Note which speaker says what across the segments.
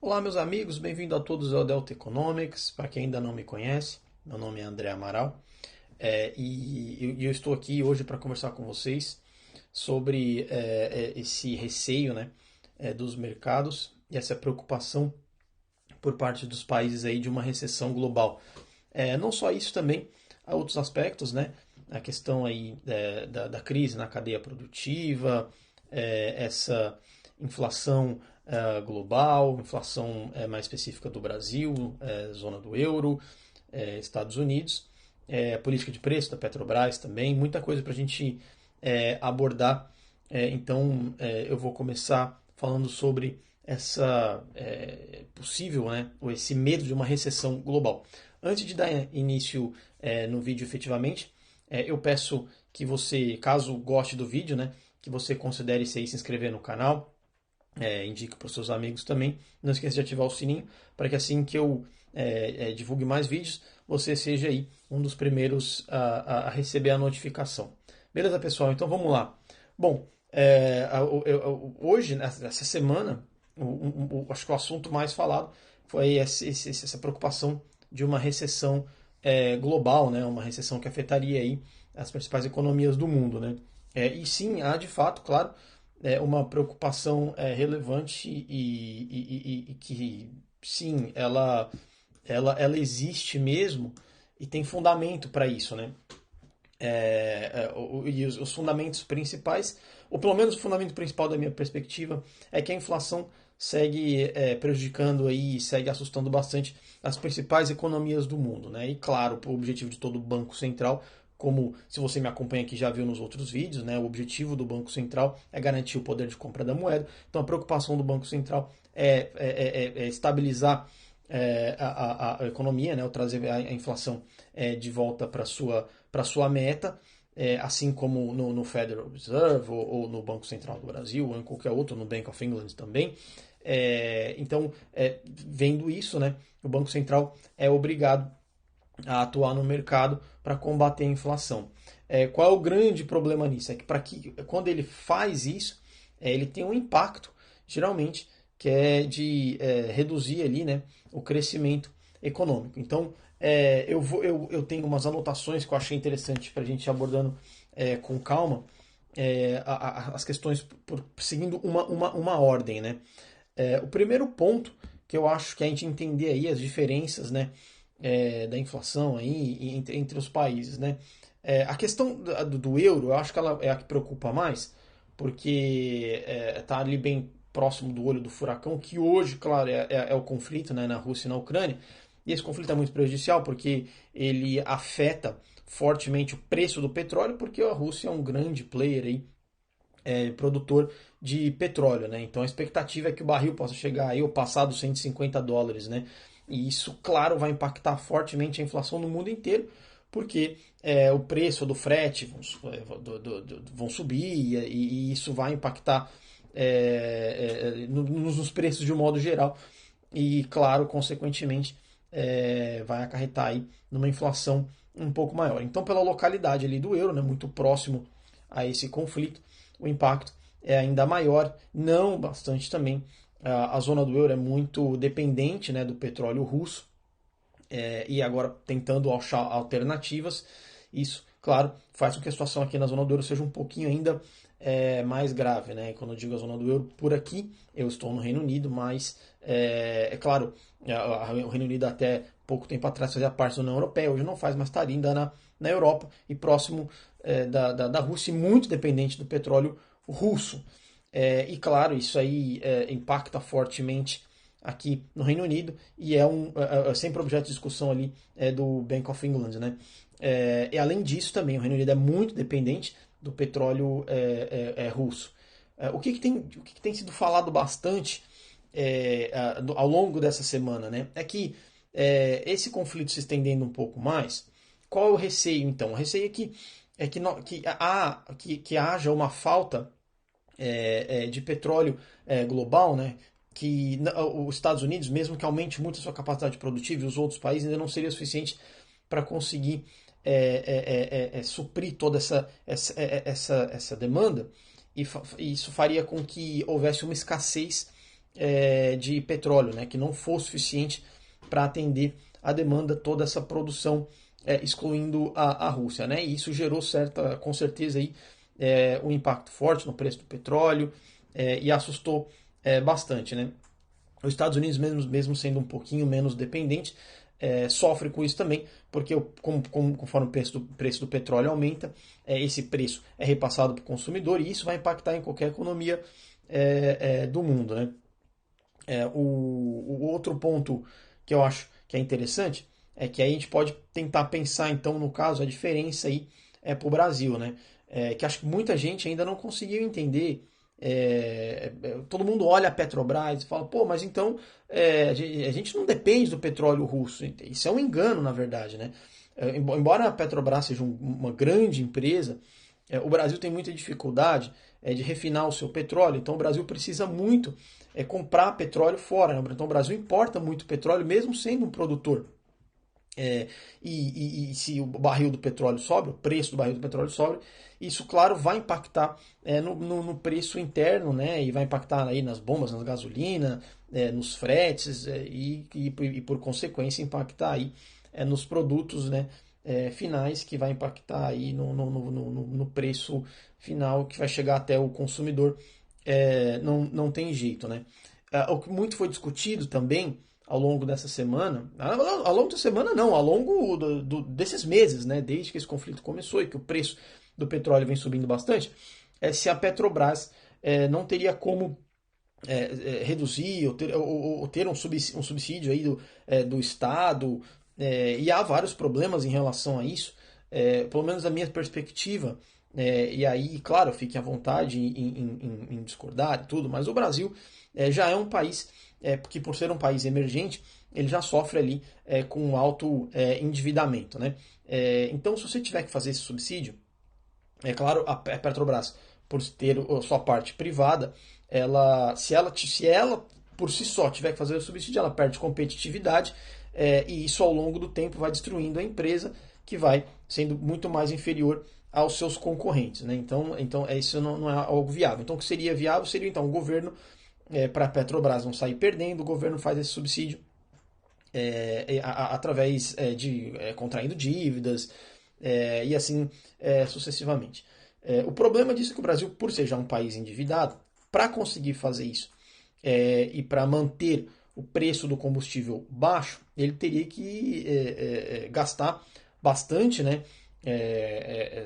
Speaker 1: Olá, meus amigos, bem-vindo a todos ao Delta Economics. Para quem ainda não me conhece, meu nome é André Amaral e eu estou aqui hoje para conversar com vocês sobre esse receio, né, dos mercados e essa preocupação por parte dos países aí de uma recessão global. Não só isso, também há outros aspectos, né? A questão aí da crise na cadeia produtiva, essa inflação global, inflação mais específica do Brasil, zona do euro, Estados Unidos, política de preço da Petrobras também, muita coisa para a gente abordar. Então, eu vou começar falando sobre essa possível, né, ou esse medo de uma recessão global. Antes de dar início no vídeo efetivamente, eu peço que você, caso goste do vídeo, né, que você considere se inscrever no canal, indique para os seus amigos também. Não esqueça de ativar o sininho para que assim que eu divulgue mais vídeos, você seja aí um dos primeiros a receber a notificação. Beleza, pessoal? Então vamos lá. Bom, hoje, essa semana, acho que o assunto mais falado foi essa preocupação de uma recessão global, né? Uma recessão que afetaria aí as principais economias do mundo, né? E sim, há de fato, claro, uma preocupação relevante e que, sim, ela existe mesmo e tem fundamento para isso, né? E os fundamentos principais, ou pelo menos o fundamento principal da minha perspectiva, é que a inflação segue prejudicando aí, segue assustando bastante as principais economias do mundo, né? E claro, o objetivo de todo Banco Central, como se você me acompanha aqui já viu nos outros vídeos, né? O objetivo do Banco Central é garantir o poder de compra da moeda. Então a preocupação do Banco Central é estabilizar a economia, né? Ou trazer a inflação de volta para sua meta, assim como no Federal Reserve ou no Banco Central do Brasil ou em qualquer outro, no Bank of England também. Então, vendo isso, né, o Banco Central é obrigado a atuar no mercado para combater a inflação. Qual é o grande problema nisso? É que quando ele faz isso, ele tem um impacto, geralmente, que é de reduzir ali, né, o crescimento econômico. Então, eu tenho umas anotações que eu achei interessante para a gente ir abordando com calma as questões seguindo uma ordem, né? O primeiro ponto que eu acho que é a gente entender aí as diferenças, né, da inflação aí entre os países, né? A questão do euro, eu acho que ela é a que preocupa mais, porque está ali bem próximo do olho do furacão, que hoje, claro, é o conflito, né, na Rússia e na Ucrânia. E esse conflito é muito prejudicial porque ele afeta fortemente o preço do petróleo, porque a Rússia é um grande player aí, produtor de petróleo, né? Então a expectativa é que o barril possa chegar aí ou passar dos US$ 150, né? E isso, claro, vai impactar fortemente a inflação no mundo inteiro, porque o preço do frete vão subir e isso vai impactar nos preços de um modo geral e, claro, consequentemente, vai acarretar aí numa inflação um pouco maior. Então, pela localidade ali do euro, né, muito próximo a esse conflito, o impacto é ainda maior, não bastante também. A zona do euro é muito dependente, né, do petróleo russo, e agora tentando achar alternativas. Isso, claro, faz com que a situação aqui na zona do euro seja um pouquinho ainda mais grave, né? Quando eu digo a zona do euro, por aqui, eu estou no Reino Unido, mas claro, o Reino Unido até pouco tempo atrás fazia parte da União Europeia, hoje não faz, mas está ainda na Europa e próximo da Rússia, e muito dependente do petróleo russo. E claro, isso aí impacta fortemente aqui no Reino Unido e é sempre objeto de discussão ali do Bank of England, né? E além disso também o Reino Unido é muito dependente do petróleo russo. O que tem sido falado bastante ao longo dessa semana, né? É que esse conflito se estendendo um pouco mais, qual é o receio então? O receio que haja uma falta de petróleo global, né? Que os Estados Unidos, mesmo que aumente muito a sua capacidade produtiva, e os outros países ainda não seria suficiente para conseguir suprir toda essa demanda, e isso faria com que houvesse uma escassez de petróleo, né, que não for suficiente para atender a demanda, toda essa produção, excluindo a Rússia, né? E isso gerou com certeza aí, um impacto forte no preço do petróleo, e assustou bastante, né? Os Estados Unidos, mesmo sendo um pouquinho menos dependente, sofre com isso também, porque conforme o preço do petróleo aumenta, esse preço é repassado para o consumidor e isso vai impactar em qualquer economia do mundo, né? O outro ponto que eu acho que é interessante é que aí a gente pode tentar pensar, então, no caso, a diferença aí para o Brasil, né? Que acho que muita gente ainda não conseguiu entender. Todo mundo olha a Petrobras e fala, pô, mas então a gente não depende do petróleo russo. Isso é um engano, na verdade, né? Embora a Petrobras seja uma grande empresa, o Brasil tem muita dificuldade de refinar o seu petróleo, então o Brasil precisa muito comprar petróleo fora, né? Então o Brasil importa muito petróleo, mesmo sendo um produtor. E se o barril do petróleo sobe, o preço do barril do petróleo sobe, isso, claro, vai impactar no preço interno, né? E vai impactar aí nas bombas, na gasolina, nos fretes, e por consequência impactar aí nos produtos, né, finais, que vai impactar aí no preço final que vai chegar até o consumidor. Não tem jeito, né? O que muito foi discutido também ao longo dessa semana, ao longo da semana não, ao longo desses meses, né, desde que esse conflito começou e que o preço do petróleo vem subindo bastante, se a Petrobras não teria como reduzir ou ter um subsídio aí do Estado, e há vários problemas em relação a isso, pelo menos da minha perspectiva, e aí, claro, fiquem à vontade em discordar e tudo, mas o Brasil já é um país que, por ser um país emergente, ele já sofre ali com um alto endividamento, né? Então, se você tiver que fazer esse subsídio, é claro, a Petrobras, por ter a sua parte privada, se ela por si só tiver que fazer o subsídio, ela perde competitividade, e isso ao longo do tempo vai destruindo a empresa, que vai sendo muito mais inferior aos seus concorrentes, né? Então isso não é algo viável. Então o que seria viável seria então o governo, para a Petrobras não sair perdendo, o governo faz esse subsídio através de contraindo dívidas, e assim sucessivamente. O problema disso é que o Brasil, por ser já um país endividado, para conseguir fazer isso e para manter o preço do combustível baixo, ele teria que gastar bastante, né,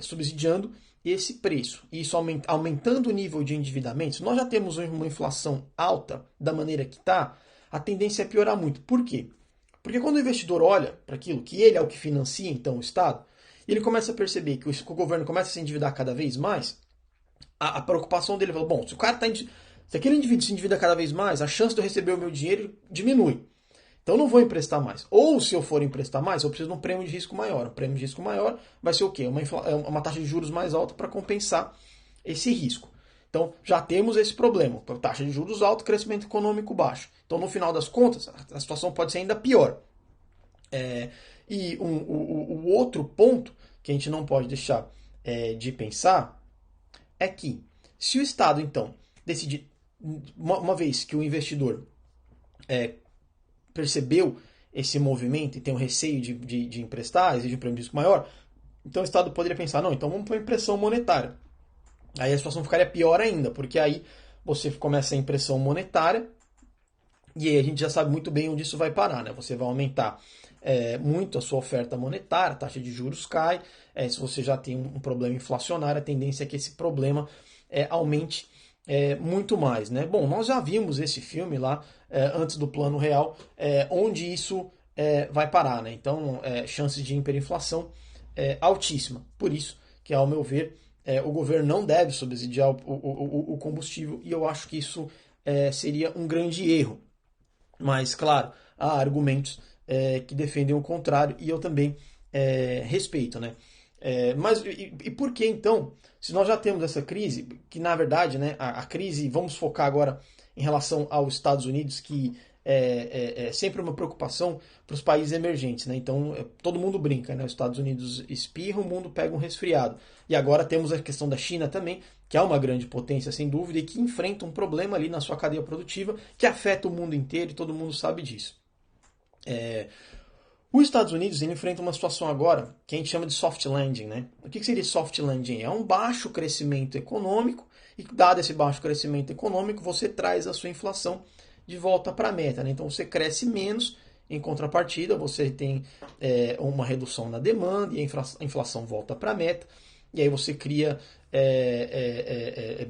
Speaker 1: subsidiando esse preço. E isso aumentando o nível de endividamento. Se nós já temos uma inflação alta da maneira que está, a tendência é piorar muito. Por quê? Porque quando o investidor olha para aquilo, que ele é o que financia então o Estado, e ele começa a perceber que o governo começa a se endividar cada vez mais, a preocupação dele é, bom, se o cara se aquele indivíduo se endivida cada vez mais, a chance de eu receber o meu dinheiro diminui. Então eu não vou emprestar mais. Ou se eu for emprestar mais, eu preciso de um prêmio de risco maior. Um prêmio de risco maior vai ser o quê? Uma taxa de juros mais alta para compensar esse risco. Então já temos esse problema. Taxa de juros alta, crescimento econômico baixo. Então no final das contas, a situação pode ser ainda pior. E o outro ponto que a gente não pode deixar de pensar é que se o Estado, então, decidir, uma vez que o investidor percebeu esse movimento e tem um receio de emprestar, exige um prêmio de risco maior, então o Estado poderia pensar, não, então vamos pôr impressão monetária. Aí a situação ficaria pior ainda, porque aí você começa a impressão monetária e aí a gente já sabe muito bem onde isso vai parar, né? Você vai aumentar muito a sua oferta monetária, a taxa de juros cai, se você já tem um problema inflacionário, a tendência é que esse problema aumente muito mais, né? Bom, nós já vimos esse filme lá antes do Plano Real, onde isso vai parar, né? Então, chances de hiperinflação altíssima. Por isso que, ao meu ver, o governo não deve subsidiar o combustível e eu acho que isso seria um grande erro. Mas, claro, há argumentos que defendem o contrário e eu também respeito, né? Mas e por que então, se nós já temos essa crise, que na verdade, né, a crise, vamos focar agora em relação aos Estados Unidos, que é sempre uma preocupação para os países emergentes, né? Então todo mundo brinca, né? Os Estados Unidos espirram, o mundo pega um resfriado. E agora temos a questão da China também, que é uma grande potência sem dúvida e que enfrenta um problema ali na sua cadeia produtiva que afeta o mundo inteiro e todo mundo sabe disso. Os Estados Unidos ele enfrenta uma situação agora que a gente chama de soft landing, né? O que seria soft landing? É um baixo crescimento econômico e, dado esse baixo crescimento econômico, você traz a sua inflação de volta para a meta, né? Então você cresce menos, em contrapartida você tem uma redução na demanda e a inflação volta para a meta, e aí você cria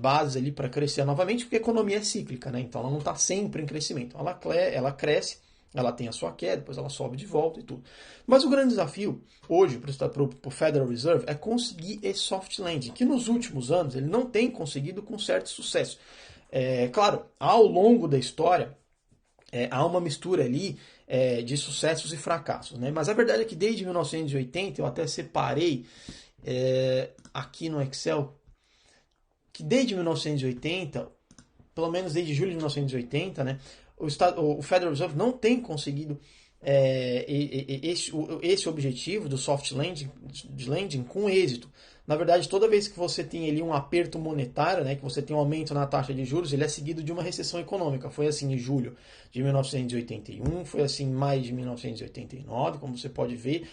Speaker 1: bases ali para crescer novamente, porque a economia é cíclica, né? Então ela não está sempre em crescimento, ela cresce, ela tem a sua queda, depois ela sobe de volta e tudo. Mas o grande desafio hoje para o Federal Reserve é conseguir esse soft landing, que nos últimos anos ele não tem conseguido com certo sucesso. Claro, ao longo da história, há uma mistura ali de sucessos e fracassos, né? Mas a verdade é que desde 1980, eu até separei aqui no Excel, que desde 1980, pelo menos desde julho de 1980, né? O Federal Reserve não tem conseguido esse objetivo do soft landing com êxito. Na verdade, toda vez que você tem ali um aperto monetário, né, que você tem um aumento na taxa de juros, ele é seguido de uma recessão econômica. Foi assim em julho de 1981, foi assim em maio de 1989, como você pode ver.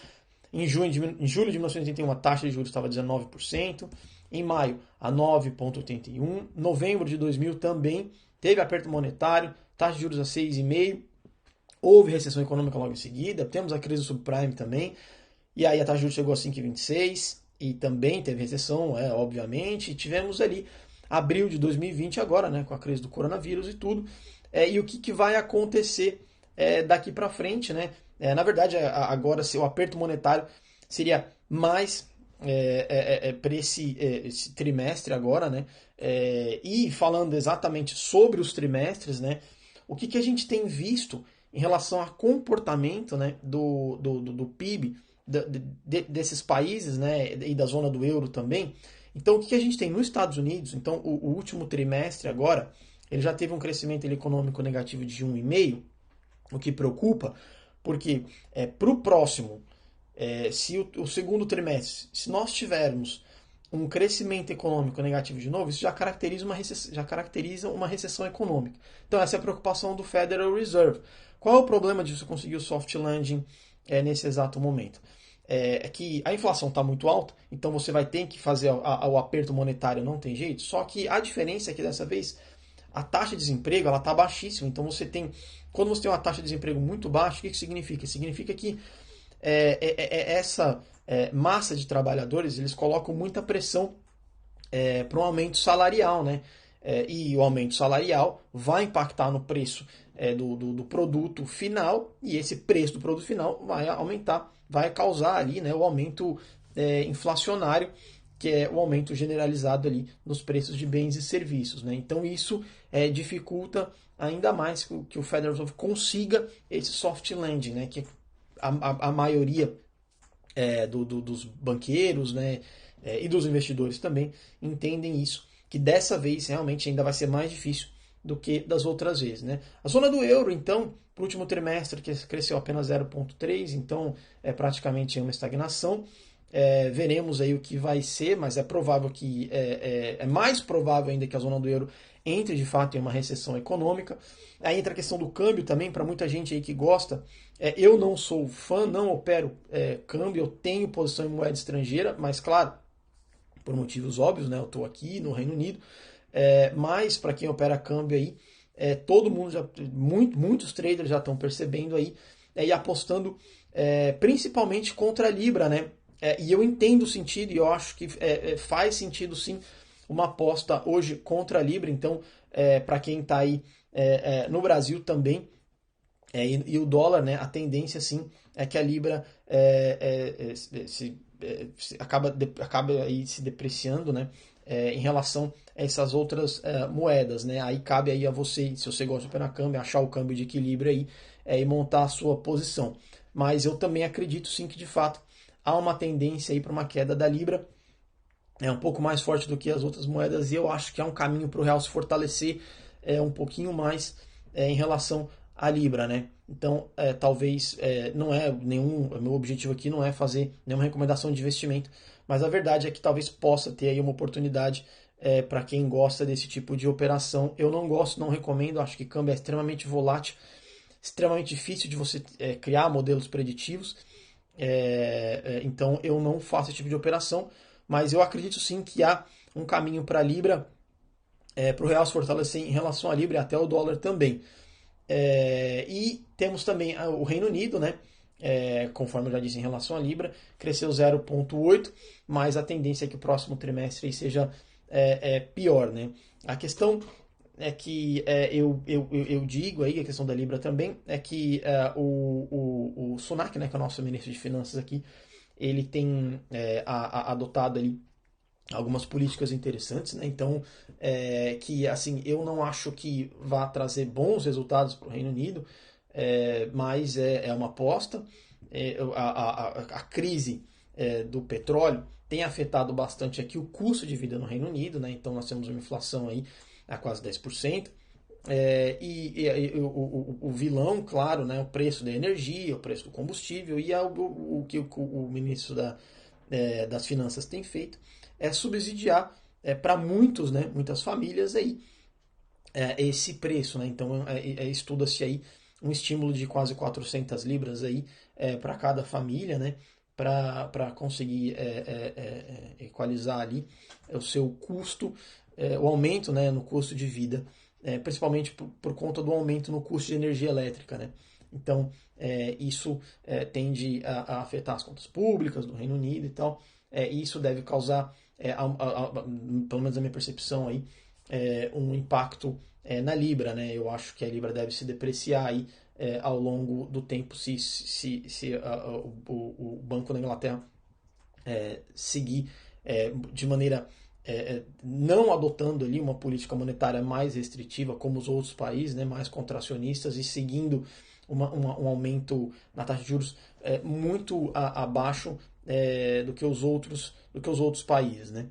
Speaker 1: Em julho de 1981, a taxa de juros estava 19%. Em maio, a 9,81%. Novembro de 2000 também teve aperto monetário, taxa de juros a 6,5%. Houve recessão econômica logo em seguida. Temos a crise do subprime também. E aí a taxa de juros chegou a 5,26%. E também teve recessão, obviamente. E tivemos ali abril de 2020 agora, né, com a crise do coronavírus e tudo. E o que vai acontecer daqui para frente, né? Na verdade, agora o aperto monetário seria mais para esse trimestre agora, né? E falando exatamente sobre os trimestres, né? O que a gente tem visto em relação ao comportamento, né, do PIB desses países, né, e da zona do euro também. Então, o que a gente tem nos Estados Unidos? Então, o último trimestre agora, ele já teve um crescimento econômico negativo de 1,5%, o que preocupa, porque para o próximo, se o segundo trimestre, se nós tivermos um crescimento econômico negativo de novo, isso já caracteriza uma recessão econômica. Então essa é a preocupação do Federal Reserve. Qual é o problema de você conseguir o soft landing nesse exato momento? É que a inflação está muito alta, então você vai ter que fazer o aperto monetário, não tem jeito. Só que a diferença é que dessa vez a taxa de desemprego está baixíssima. Então quando você tem uma taxa de desemprego muito baixa, o que significa? Significa que essa massa de trabalhadores, eles colocam muita pressão para um aumento salarial, né? E o aumento salarial vai impactar no preço do produto final, e esse preço do produto final vai aumentar, vai causar ali, né, o aumento inflacionário, que é o aumento generalizado ali nos preços de bens e serviços, né? Então isso dificulta ainda mais que o Federal Reserve consiga esse soft landing, né? Que a maioria dos banqueiros, né, e dos investidores também entendem isso, que dessa vez realmente ainda vai ser mais difícil do que das outras vezes, né? A zona do euro, então, para o último trimestre, que cresceu apenas 0,3%, então é praticamente uma estagnação. Veremos aí o que vai ser, mas é provável que é mais provável ainda que a zona do euro entre de fato em uma recessão econômica. Aí entra a questão do câmbio também, para muita gente aí que gosta. Eu não sou fã, não opero câmbio, eu tenho posição em moeda estrangeira, mas claro, por motivos óbvios, né? Eu estou aqui no Reino Unido, mas para quem opera câmbio aí, todo mundo muitos traders já estão percebendo aí e apostando principalmente contra a Libra, né? E eu entendo o sentido e eu acho que faz sentido sim uma aposta hoje contra a Libra. Então, para quem está aí no Brasil também, e o dólar, né, a tendência sim é que a Libra acaba aí se depreciando, né, em relação a essas outras moedas, né? Aí cabe aí a você, se você gosta de operar câmbio, achar o câmbio de equilíbrio aí e montar a sua posição. Mas eu também acredito sim que de fato há uma tendência aí para uma queda da Libra, um pouco mais forte do que as outras moedas, e eu acho que é um caminho para o real se fortalecer um pouquinho mais em relação a Libra, né? Então, talvez não é nenhum. Meu objetivo aqui não é fazer nenhuma recomendação de investimento, mas a verdade é que talvez possa ter aí uma oportunidade para quem gosta desse tipo de operação. Eu não gosto, não recomendo, acho que câmbio é extremamente volátil, extremamente difícil de você criar modelos preditivos. Então eu não faço esse tipo de operação, mas eu acredito sim que há um caminho para a Libra, para o real se fortalecer em relação à Libra e até o dólar também. E temos também o Reino Unido, né? Conforme eu já disse em relação à Libra, cresceu 0,8, mas a tendência é que o próximo trimestre seja pior, né? A questão é que eu digo aí, a questão da Libra também, é que o Sunak, né, que é o nosso ministro de Finanças aqui, ele tem adotado ali algumas políticas interessantes, né? Então, que assim, eu não acho que vá trazer bons resultados para o Reino Unido, mas é uma aposta. A crise do petróleo tem afetado bastante aqui o custo de vida no Reino Unido, né? Então, nós temos uma inflação aí a quase 10%. O vilão, claro, né, o preço da energia, o preço do combustível, e o que o ministro das Finanças tem feito é subsidiar para muitos, né, muitas famílias aí, esse preço. Né? Então estuda-se aí um estímulo de quase 400 libras aí para cada família, né, para conseguir equalizar ali o seu custo, o aumento, né, no custo de vida, principalmente por conta do aumento no custo de energia elétrica. Né? Então, isso tende a afetar as contas públicas do Reino Unido e tal, e isso deve causar, pelo menos a minha percepção aí, um impacto na Libra. Né? Eu acho que a Libra deve se depreciar aí, ao longo do tempo se o Banco da Inglaterra seguir de maneira não adotando ali uma política monetária mais restritiva como os outros países, né, mais contracionistas, e seguindo um aumento na taxa de juros muito abaixo do que os outros países. Né?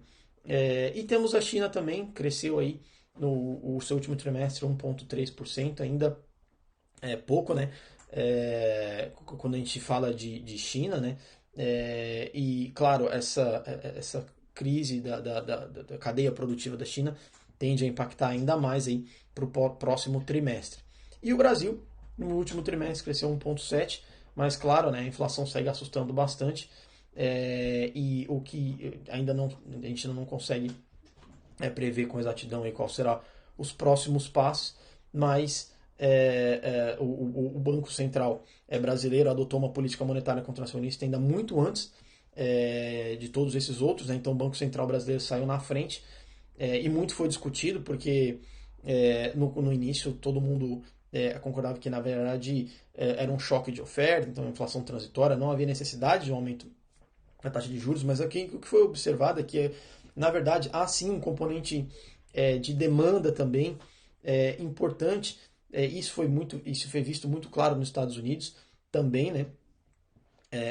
Speaker 1: E temos a China também, cresceu aí no seu último trimestre 1,3%, ainda pouco, né? Quando a gente fala de China, né? E claro, essa crise da cadeia produtiva da China tende a impactar ainda mais aí para o próximo trimestre. E o Brasil, no último trimestre, cresceu 1,7%, mas claro, né, a inflação segue assustando bastante, e o que ainda não, a gente não consegue prever com exatidão aí qual será os próximos passos, mas o Banco Central brasileiro adotou uma política monetária contracionista ainda muito antes de todos esses outros, né? Então o Banco Central brasileiro saiu na frente, e muito foi discutido porque no início todo mundo concordava que na verdade era um choque de oferta, então inflação transitória, não havia necessidade de um aumento da taxa de juros, mas aqui o que foi observado é que na verdade há sim um componente de demanda também importante. Isso foi visto muito claro nos Estados Unidos também, né?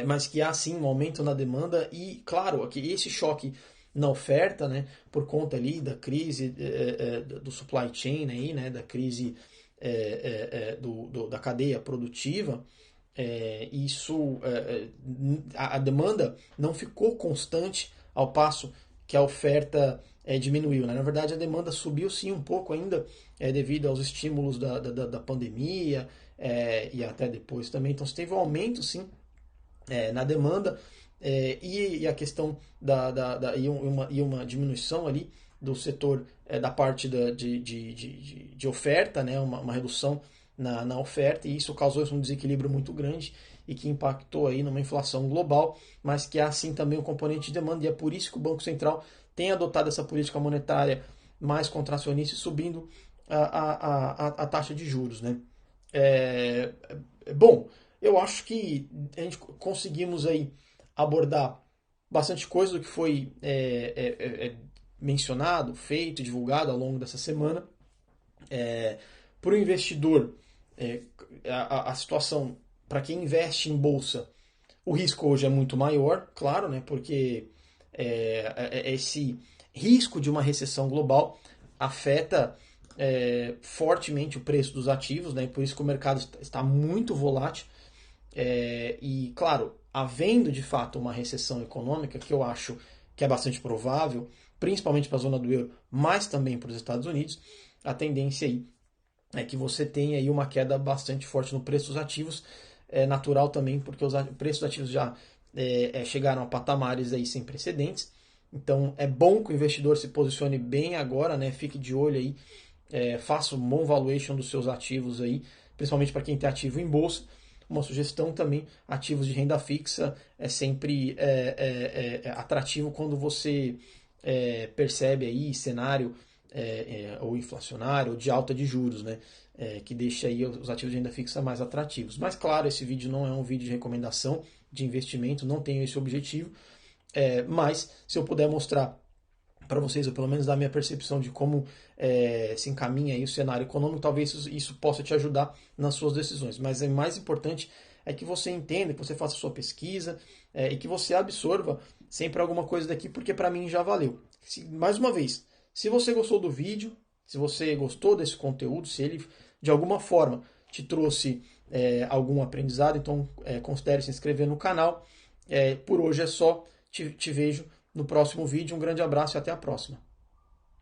Speaker 1: Mas que há sim um aumento na demanda e, claro, que esse choque na oferta, né, por conta ali da crise do supply chain, aí, né, da crise da cadeia produtiva, a demanda não ficou constante ao passo que a oferta diminuiu. Né? Na verdade, a demanda subiu sim um pouco ainda, devido aos estímulos da pandemia, e até depois também. Então, você teve um aumento sim na demanda, e a questão e uma diminuição ali do setor, da parte de oferta, né? Uma redução na oferta, e isso causou um desequilíbrio muito grande e que impactou aí numa inflação global, mas que há assim também um componente de demanda, e é por isso que o Banco Central tem adotado essa política monetária mais contracionista, subindo a taxa de juros. Né? Bom, eu acho que a gente conseguimos aí abordar bastante coisa do que foi mencionado, feito, divulgado ao longo dessa semana. Para o investidor, a situação, para quem investe em bolsa, o risco hoje é muito maior, claro, né, porque esse risco de uma recessão global afeta fortemente o preço dos ativos, né? Por isso que o mercado está muito volátil. E, claro, havendo de fato uma recessão econômica, que eu acho que é bastante provável, principalmente para a zona do euro, mas também para os Estados Unidos, a tendência aí é que você tenha aí uma queda bastante forte no preço dos ativos. É natural também, porque os preços dos ativos já chegaram a patamares aí sem precedentes. Então é bom que o investidor se posicione bem agora, né? Fique de olho aí, faça um bom valuation dos seus ativos aí, principalmente para quem tem ativo em bolsa. Uma sugestão também, ativos de renda fixa é sempre atrativo quando você percebe aí cenário ou inflacionário ou de alta de juros, né? Que deixa aí os ativos de renda fixa mais atrativos. Mas claro, esse vídeo não é um vídeo de recomendação de investimento, não tenho esse objetivo. Mas se eu puder mostrar para vocês, ou pelo menos dar minha percepção de como se encaminha aí o cenário econômico, talvez isso possa te ajudar nas suas decisões. Mas o mais importante é que você entenda, que você faça a sua pesquisa e que você absorva sempre alguma coisa daqui, porque para mim já valeu. Mais uma vez, se você gostou do vídeo, se você gostou desse conteúdo, se ele de alguma forma te trouxe algum aprendizado, então considere se inscrever no canal. Por hoje é só, te vejo no próximo vídeo. Um grande abraço e até a próxima.